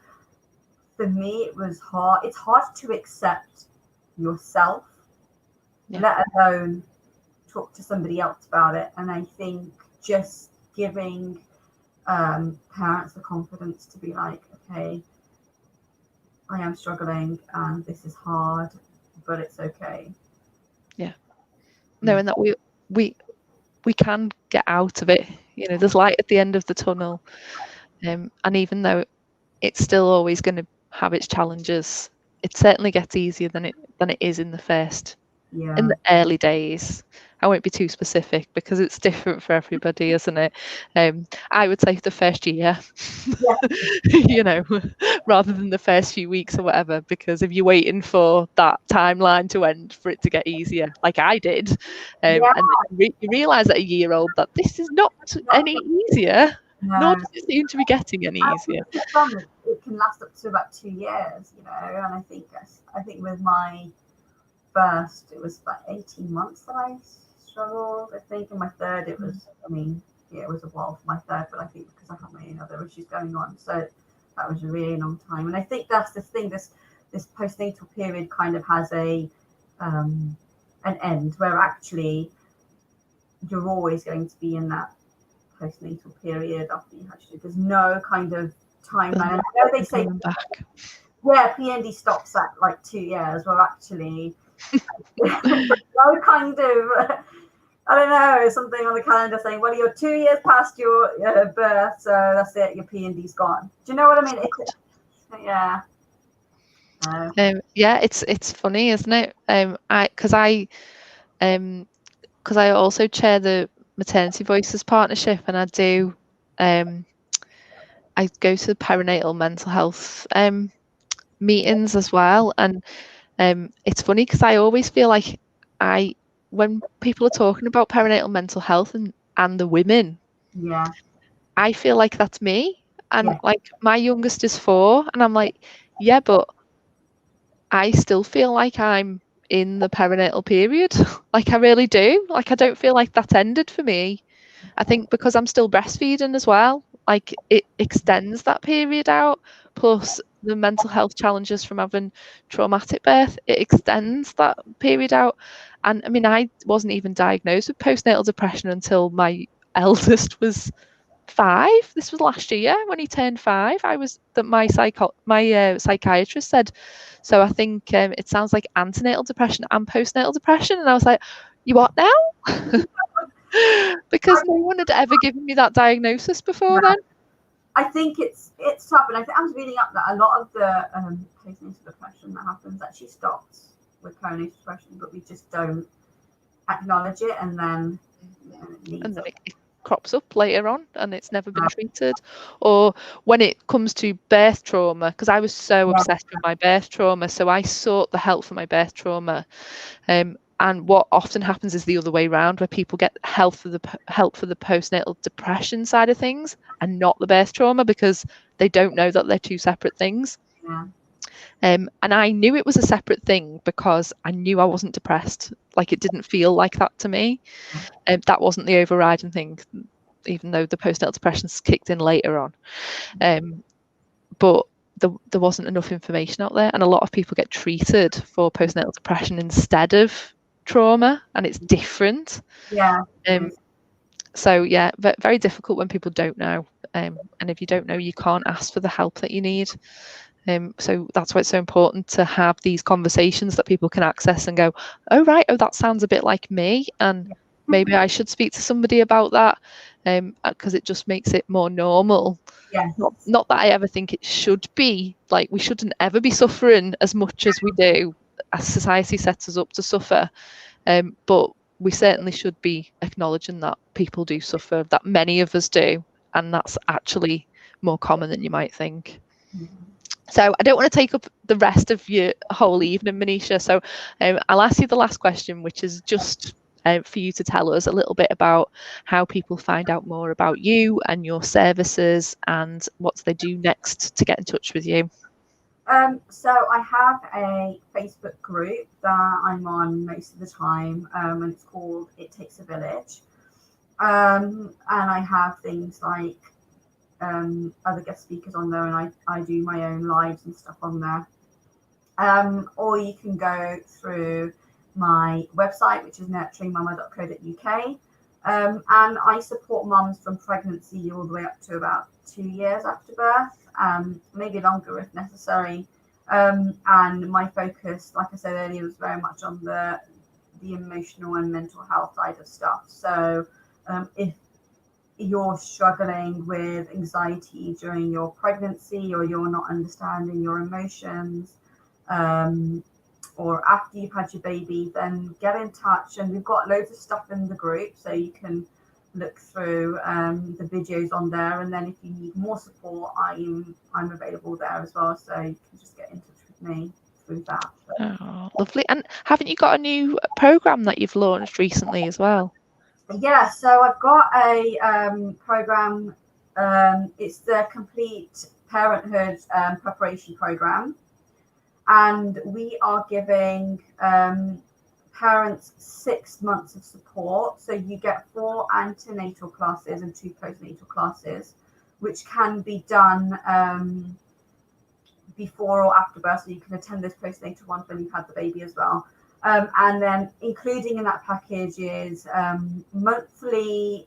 For me, it was hard. It's hard to accept yourself, let alone talk to somebody else about it. And I think just giving parents the confidence to be like, okay, I am struggling and this is hard, but it's okay. Yeah. Knowing that we can get out of it. You know, there's light at the end of the tunnel. And even though it's still always going to have its challenges, it certainly gets easier than it is in the early days. I won't be too specific because it's different for everybody, isn't it? I would say the first year, you know, rather than the first few weeks or whatever, because if you're waiting for that timeline to end for it to get easier, like I did, and you realise at a year old that this is not any easier, nor does it seem to be getting any easier. It can last up to about 2 years, you know, and I think with my first, it was about 18 months that I struggled. I think in my third, it was, I mean, yeah, it was a while for my third, but I think because I had my own other issues going on, so that was a really long time. And I think that's the thing. This postnatal period kind of has an end where actually you're always going to be in that postnatal period after you had to. There's no kind of timeline. I know they say PND stops at like 2 years. Well, actually. No kind of, I don't know, something on the calendar saying, well, you're 2 years past your birth, so that's it, your P&D's gone. Do you know what I mean? It's funny, isn't it? Because I also chair the Maternity Voices Partnership, and I go to the perinatal mental health meetings as well, and it's funny because I always feel like when people are talking about perinatal mental health and the women, I feel like that's me. And like my youngest is 4, and I'm like, yeah, but I still feel like I'm in the perinatal period. Like I really do. Like I don't feel like that's ended for me. I think because I'm still breastfeeding as well, like it extends that period out. Plus the mental health challenges from having traumatic birth, it extends that period out. And I mean, I wasn't even diagnosed with postnatal depression until my eldest was 5. This was last year when he turned 5. My psychiatrist said, so I think it sounds like antenatal depression and postnatal depression. And I was like, you what now? Because no one had ever given me that diagnosis before then. I think it's tough, and I think I was reading up that a lot of the postnatal depression that happens actually stops with perinatal depression, but we just don't acknowledge it, and then it crops up later on, and it's never been treated. Or when it comes to birth trauma, because I was so obsessed with my birth trauma, so I sought the help for my birth trauma. And what often happens is the other way around, where people get help for the postnatal depression side of things and not the birth trauma because they don't know that they're two separate things. And I knew it was a separate thing because I knew I wasn't depressed. Like it didn't feel like that to me. That wasn't the overriding thing, even though the postnatal depression's kicked in later on. But there wasn't enough information out there, and a lot of people get treated for postnatal depression instead of trauma, and it's different. So yeah, very difficult when people don't know, and if you don't know, you can't ask for the help that you need. So that's why it's so important to have these conversations that people can access and go, oh right, that sounds a bit like me, and maybe I should speak to somebody about that, because it just makes it more normal. Not that I ever think it should be, like we shouldn't ever be suffering as much as we do, as society sets us up to suffer, but we certainly should be acknowledging that people do suffer, that many of us do, and that's actually more common than you might think. So I don't want to take up the rest of your whole evening, Manisha. So I'll ask you the last question, which is just for you to tell us a little bit about how people find out more about you and your services, and what they do next to get in touch with you. So I have a Facebook group that I'm on most of the time, and it's called It Takes a Village. And I have things like other guest speakers on there, and I do my own lives and stuff on there. Or you can go through my website, which is nurturingmama.co.uk. And I support mums from pregnancy all the way up to about 2 years after birth, maybe longer if necessary. And my focus, like I said earlier, was very much on the emotional and mental health side of stuff. So if you're struggling with anxiety during your pregnancy, or you're not understanding your emotions, or after you've had your baby, then get in touch. And we've got loads of stuff in the group, so you can look through the videos on there. And then if you need more support, I'm available there as well, so you can just get in touch with me through that. Oh, lovely. And haven't you got a new program that you've launched recently as well? Yeah, so I've got a program. It's the Complete Parenthood Preparation Program, and we are giving parents 6 months of support. So you get 4 antenatal classes and 2 postnatal classes, which can be done before or after birth. So you can attend those postnatal ones when you've had the baby as well. And then including in that package is monthly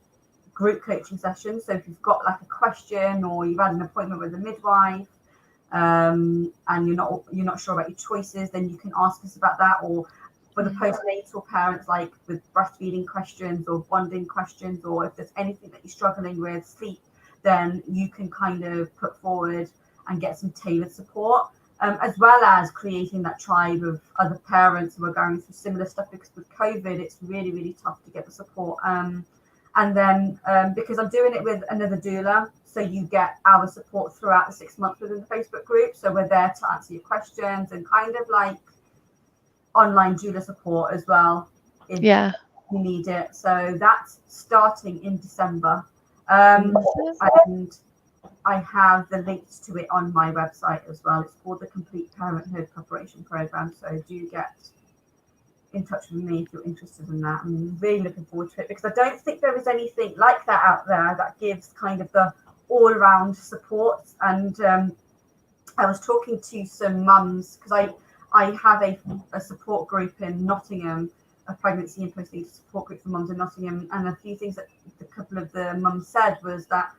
group coaching sessions. So if you've got like a question, or you've had an appointment with a midwife, and you're not sure about your choices, then you can ask us about that. Or for the postnatal parents, like with breastfeeding questions or bonding questions, or if there's anything that you're struggling with, sleep, then you can kind of put forward and get some tailored support. As well as creating that tribe of other parents who are going through similar stuff, because with COVID, it's really, really tough to get the support. And then because I'm doing it with another doula, so you get our support throughout the 6 months within the Facebook group. So we're there to answer your questions, and kind of like online doula support as well, if you need it. So that's starting in December. And I have the links to it on my website as well. It's called the Complete Parenthood Preparation Program. So do get in touch with me if you're interested in that. I'm really looking forward to it, because I don't think there is anything like that out there that gives kind of the all-around support. And I was talking to some mums, because I have a support group in Nottingham, a pregnancy and postnatal support group for mums in Nottingham. And a few things that a couple of the mums said was that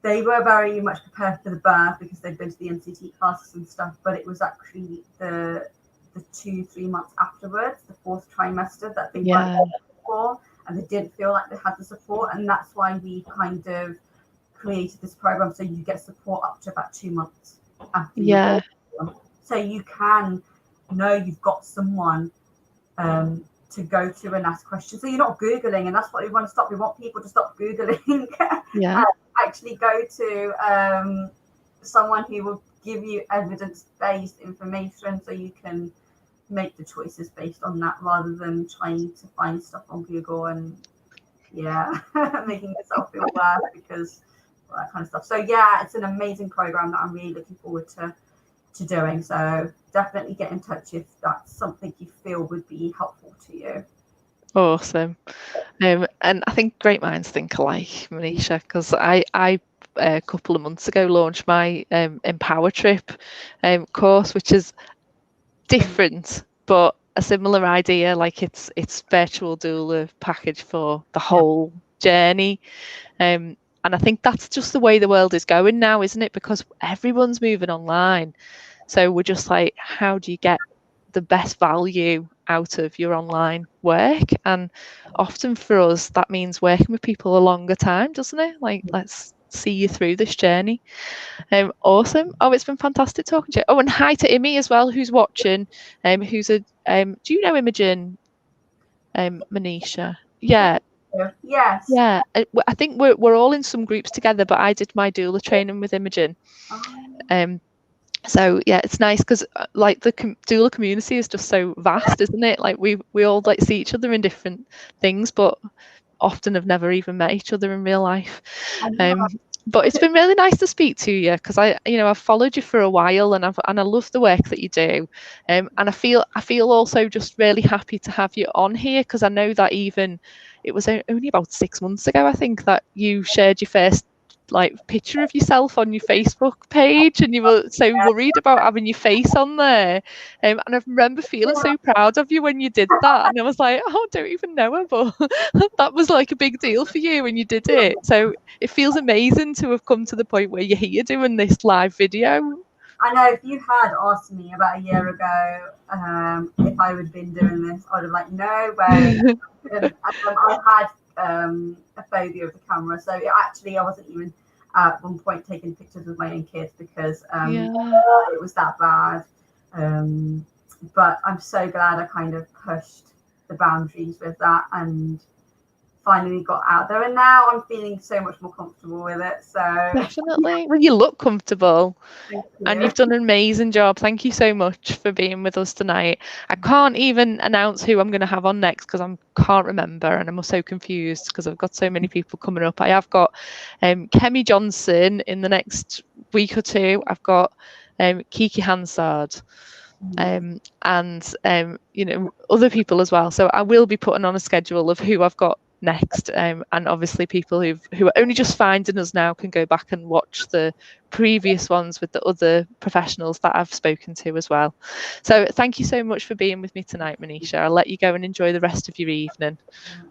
they were very much prepared for the birth because they'd been to the NCT classes and stuff, but it was actually the 2-3 months afterwards, the 4th trimester, that they weren't ready for, and they didn't feel like they had the support. And that's why we kind of created this program, so you get support up to about 2 months after you so you can know you've got someone to go to and ask questions. So you're not Googling, and that's what we want to stop. We want people to stop Googling. And actually go to someone who will give you evidence-based information, so you can make the choices based on that, rather than trying to find stuff on Google and making yourself feel worse because all that kind of stuff. So it's an amazing program that I'm really looking forward to doing. So definitely get in touch if that's something you feel would be helpful to you. Awesome. And I think great minds think alike, Manisha, because I a couple of months ago launched my Empower Trip course, which is different but a similar idea. Like it's virtual doula package for the whole journey. And I think that's just the way the world is going now, isn't it? Because everyone's moving online. So we're just like, how do you get the best value out of your online work? And often for us, that means working with people a longer time, doesn't it? Like, let's see you through this journey. Awesome. Oh, it's been fantastic talking to you. Oh, and hi to Imi as well, who's watching. Who's a do you know Imogen? Manisha. Yeah. Yes. Yeah, I think we're all in some groups together, but I did my doula training with Imogen. Oh. So yeah, it's nice because like the doula community is just so vast, isn't it? Like we all like see each other in different things, but often have never even met each other in real life. But it's been really nice to speak to you because I've followed you for a while and I love the work that you do, and I feel also just really happy to have you on here because I know that even it was only about 6 months ago I think that you shared your first like picture of yourself on your Facebook page and you were so worried about having your face on there, and I remember feeling so proud of you when you did that, and I was like, oh, I don't even know her, but that was like a big deal for you when you did it. So it feels amazing to have come to the point where you're here doing this live video. I know if you had asked me about a year ago if I would have been doing this, I would have like, no way. I had a phobia of the camera, so I wasn't even at one point taking pictures with my own kids because it was that bad. But I'm so glad I kind of pushed the boundaries with that and finally got out there, and now I'm feeling so much more comfortable with it. So definitely, well, you look comfortable. Thank you. And you've done an amazing job. Thank you so much for being with us tonight. I can't even announce who I'm going to have on next because I can't remember and I'm so confused because I've got so many people coming up. I have got Kemi Johnson in the next week or two. I've got Kiki Hansard. And other people as well. So I will be putting on a schedule of who I've got next, and obviously people who are only just finding us now can go back and watch the previous ones with the other professionals that I've spoken to as well. So thank you so much for being with me tonight, Manisha. I'll let you go and enjoy the rest of your evening.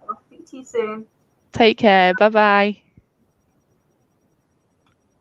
I'll speak to you soon. Take care. Bye bye.